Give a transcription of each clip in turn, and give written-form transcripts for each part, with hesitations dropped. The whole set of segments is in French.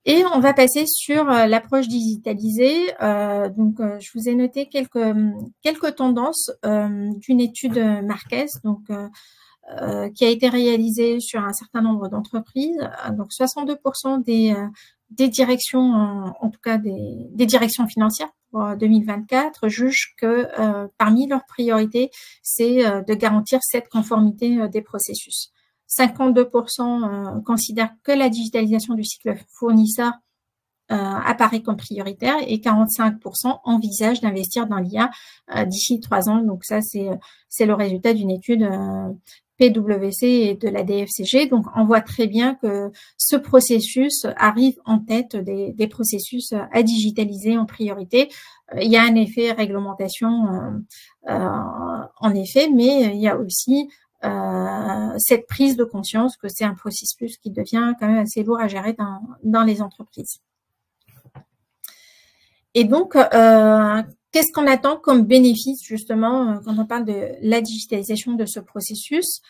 Et on va passer sur l'approche digitalisée. Je vous ai noté quelques tendances d'une étude Marquez, qui a été réalisée sur un certain nombre d'entreprises. Donc 62% des directions, en tout cas des directions financières pour 2024, jugent que parmi leurs priorités, c'est de garantir cette conformité des processus. 52% considèrent que la digitalisation du cycle fournisseur apparaît comme prioritaire et 45% envisagent d'investir dans l'IA d'ici 3 ans. Donc ça, c'est le résultat d'une étude PwC et de la DFCG. Donc on voit très bien que ce processus arrive en tête des processus à digitaliser en priorité. Il y a un effet réglementation en effet, mais il y a aussi cette prise de conscience que c'est un processus qui devient quand même assez lourd à gérer dans les entreprises. Et donc, qu'est-ce qu'on attend comme bénéfice justement quand on parle de la digitalisation de ce processus?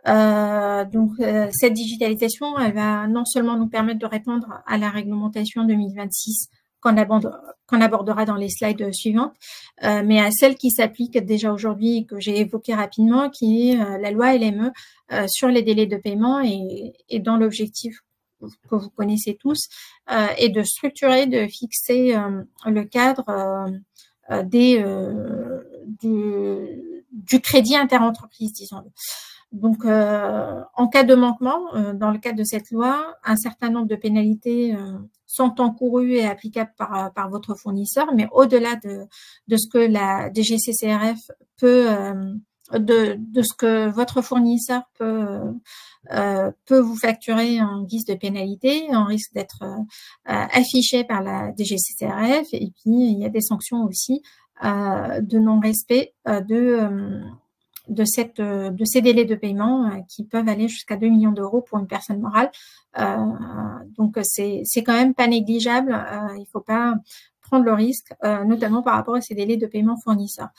Cette digitalisation, elle va non seulement nous permettre de répondre à la réglementation 2026 qu'on abordera dans les slides suivantes, mais à celle qui s'applique déjà aujourd'hui et que j'ai évoquée rapidement, qui est la loi LME sur les délais de paiement et dans l'objectif que vous connaissez tous, et de structurer, de fixer le cadre du crédit interentreprise, disons-le. Donc, en cas de manquement, dans le cadre de cette loi, un certain nombre de pénalités sont encourues et applicables par votre fournisseur, mais au-delà de ce que la DGCCRF peut, de ce que votre fournisseur peut vous facturer en guise de pénalité, on risque d'être affiché par la DGCCRF, et puis il y a des sanctions aussi de non-respect de ces délais de paiement qui peuvent aller jusqu'à 2 millions d'euros pour une personne morale. Donc c'est quand même pas négligeable. Il faut pas prendre le risque, notamment par rapport à ces délais de paiement fournisseurs.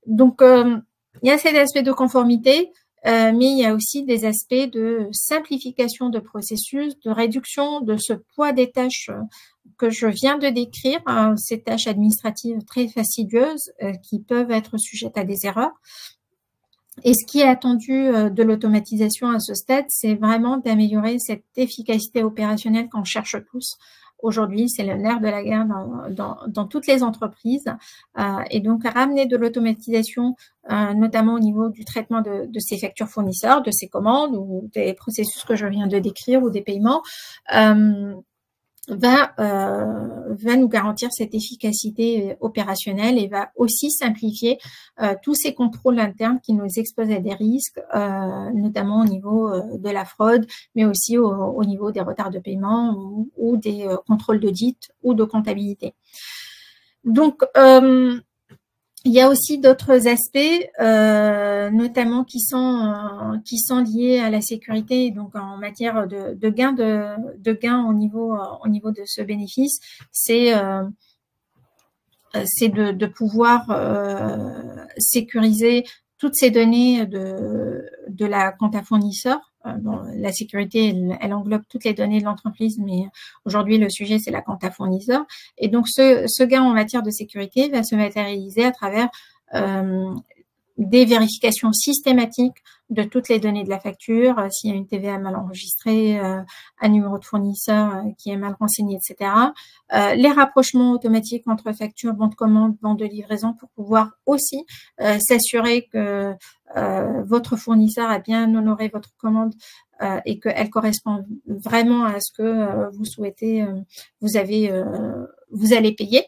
Donc il y a cet aspect de conformité, mais il y a aussi des aspects de simplification de processus, de réduction de ce poids des tâches que je viens de décrire, ces tâches administratives très fastidieuses qui peuvent être sujettes à des erreurs. Et ce qui est attendu de l'automatisation à ce stade, c'est vraiment d'améliorer cette efficacité opérationnelle qu'on cherche tous. Aujourd'hui, c'est le nerf de la guerre dans toutes les entreprises. Et donc, ramener de l'automatisation, notamment au niveau du traitement de ces factures fournisseurs, de ces commandes ou des processus que je viens de décrire ou des paiements, va nous garantir cette efficacité opérationnelle et va aussi simplifier tous ces contrôles internes qui nous exposent à des risques, notamment au niveau de la fraude, mais aussi au niveau des retards de paiement ou des contrôles d'audit ou de comptabilité. Donc, il y a aussi d'autres aspects, notamment qui sont liés à la sécurité, donc en matière de gain au niveau de ce bénéfice, c'est de pouvoir sécuriser toutes ces données de la compta fournisseur. Bon, la sécurité, elle englobe toutes les données de l'entreprise, mais aujourd'hui, le sujet, c'est la compta fournisseur. Et donc, ce gain en matière de sécurité va se matérialiser à travers des vérifications systématiques de toutes les données de la facture, s'il y a une TVA mal enregistrée, un numéro de fournisseur qui est mal renseigné, etc. Les rapprochements automatiques entre facture, bon de commande, bon de livraison pour pouvoir aussi s'assurer que votre fournisseur a bien honoré votre commande et qu'elle correspond vraiment à ce que vous souhaitez, vous allez payer.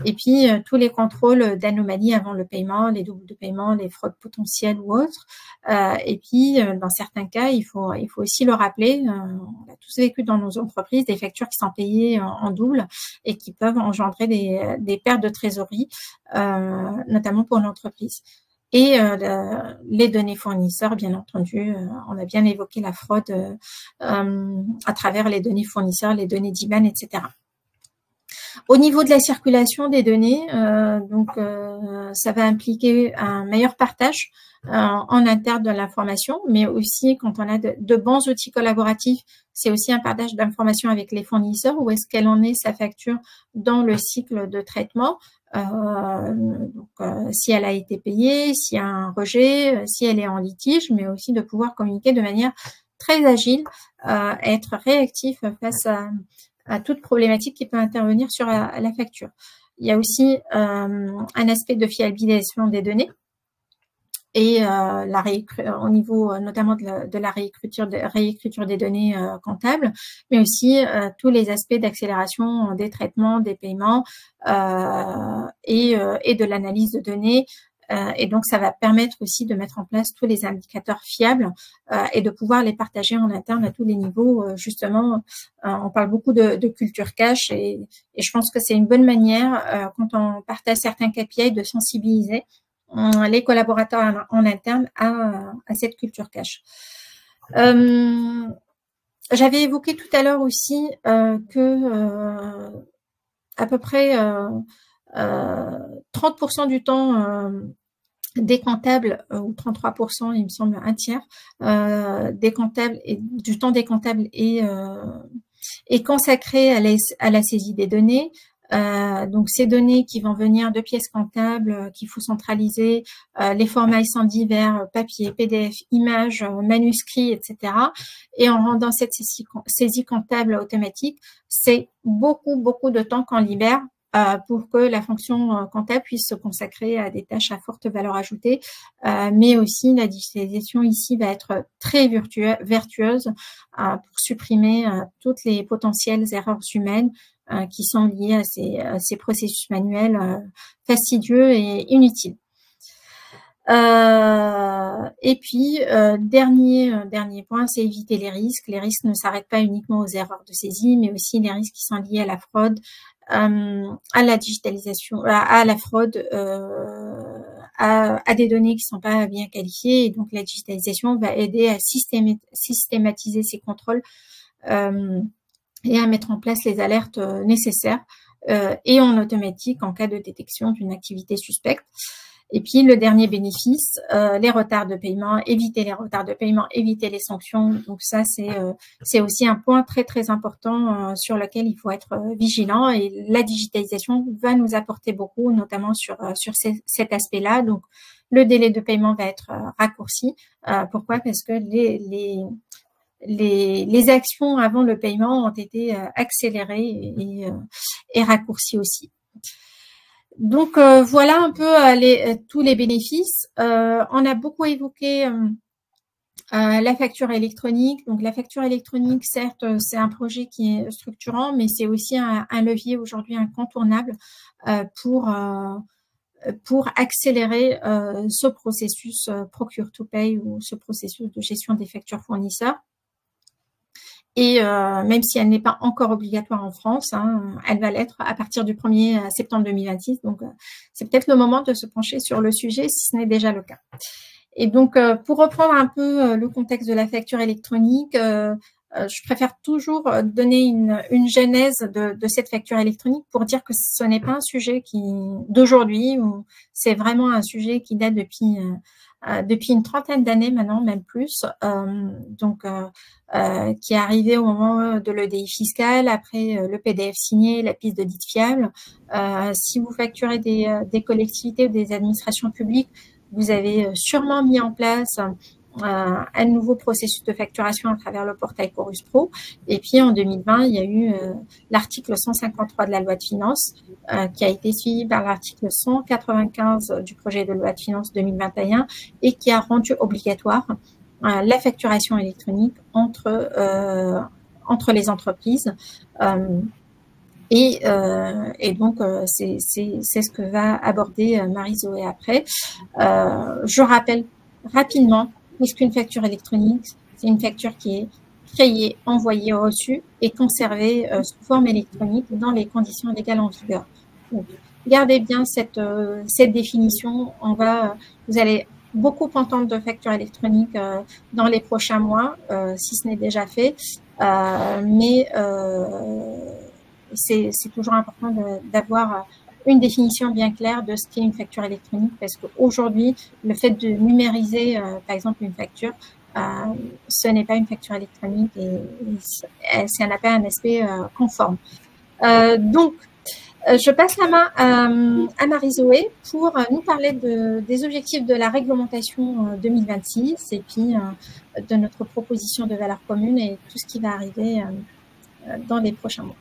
Et puis, tous les contrôles d'anomalies avant le paiement, les doubles de paiement, les fraudes potentielles ou autres. Et puis, dans certains cas, il faut aussi le rappeler, on a tous vécu dans nos entreprises des factures qui sont payées en double et qui peuvent engendrer des pertes de trésorerie, notamment pour l'entreprise. Et les données fournisseurs, bien entendu, on a bien évoqué la fraude à travers les données fournisseurs, les données d'IBAN, etc. Au niveau de la circulation des données, ça va impliquer un meilleur partage en interne de l'information, mais aussi quand on a de bons outils collaboratifs, c'est aussi un partage d'informations avec les fournisseurs, où est-ce qu'elle en est sa facture dans le cycle de traitement, si elle a été payée, s'il y a un rejet, si elle est en litige, mais aussi de pouvoir communiquer de manière très agile, être réactif face à toute problématique qui peut intervenir sur la facture. Il y a aussi un aspect de fiabilisation des données et au niveau notamment de la réécriture des données comptables, mais aussi tous les aspects d'accélération des traitements, des paiements et de l'analyse de données. Et donc, ça va permettre aussi de mettre en place tous les indicateurs fiables et de pouvoir les partager en interne à tous les niveaux. Justement, on parle beaucoup de culture cash et je pense que c'est une bonne manière, quand on partage certains KPI, de sensibiliser les collaborateurs en interne à cette culture cash. J'avais évoqué tout à l'heure aussi que à peu près 30% du temps des comptables, ou 33%, il me semble un tiers, des comptables et du temps des comptables est consacré à la saisie des données. Donc ces données qui vont venir de pièces comptables qu'il faut centraliser, les formats sont divers, papier, PDF, images, manuscrits, etc. Et en rendant cette saisie comptable automatique, c'est beaucoup de temps qu'on libère pour que la fonction comptable puisse se consacrer à des tâches à forte valeur ajoutée, mais aussi la digitalisation ici va être très vertueuse pour supprimer toutes les potentielles erreurs humaines qui sont liées à ces processus manuels fastidieux et inutiles. Et puis, dernier point, c'est éviter les risques. Les risques ne s'arrêtent pas uniquement aux erreurs de saisie, mais aussi les risques qui sont liés à la fraude, à la digitalisation, à la fraude, à des données qui sont pas bien qualifiées. Et donc, la digitalisation va aider à systématiser ces contrôles et à mettre en place les alertes nécessaires et en automatique en cas de détection d'une activité suspecte. Et puis, le dernier bénéfice, les retards de paiement, éviter les retards de paiement, éviter les sanctions. Donc ça, c'est aussi un point très important sur lequel il faut être vigilant. Et la digitalisation va nous apporter beaucoup, notamment sur cet aspect-là. Donc, le délai de paiement va être raccourci. Pourquoi? Parce que les actions avant le paiement ont été accélérées et raccourcies aussi. Donc, voilà un peu tous les bénéfices. On a beaucoup évoqué la facture électronique. Donc, la facture électronique, certes, c'est un projet qui est structurant, mais c'est aussi un levier aujourd'hui incontournable pour accélérer ce processus procure-to-pay ou ce processus de gestion des factures fournisseurs. Et même si elle n'est pas encore obligatoire en France, elle va l'être à partir du 1er septembre 2026. Donc, c'est peut-être le moment de se pencher sur le sujet si ce n'est déjà le cas. Et donc, pour reprendre un peu le contexte de la facture électronique, je préfère toujours donner une genèse de cette facture électronique pour dire que ce n'est pas un sujet d'aujourd'hui, ou c'est vraiment un sujet qui date depuis une trentaine d'années maintenant, même plus, qui est arrivé au moment de l'EDI fiscal, après le PDF signé, la piste de dite fiable. Si vous facturez des collectivités ou des administrations publiques, vous avez sûrement mis en place un nouveau processus de facturation à travers le portail Chorus Pro. Et puis en 2020, il y a eu l'article 153 de la loi de finances qui a été suivi par l'article 195 du projet de loi de finances 2021 et qui a rendu obligatoire la facturation électronique entre les entreprises. Et donc, c'est ce que va aborder Marie-Zoé après. Je rappelle rapidement qu'est-ce qu'une facture électronique. C'est une facture qui est créée, envoyée, reçue et conservée sous forme électronique dans les conditions légales en vigueur. Donc, gardez bien cette définition. Vous allez beaucoup entendre de factures électroniques dans les prochains mois, si ce n'est déjà fait. Mais c'est toujours important d'avoir une définition bien claire de ce qu'est une facture électronique, parce qu'aujourd'hui, le fait de numériser, par exemple, une facture, ce n'est pas une facture électronique et ça n'a pas un aspect conforme. Donc, je passe la main à Marie-Zoé pour nous parler des objectifs de la réglementation 2026 et puis de notre proposition de valeur commune et tout ce qui va arriver dans les prochains mois.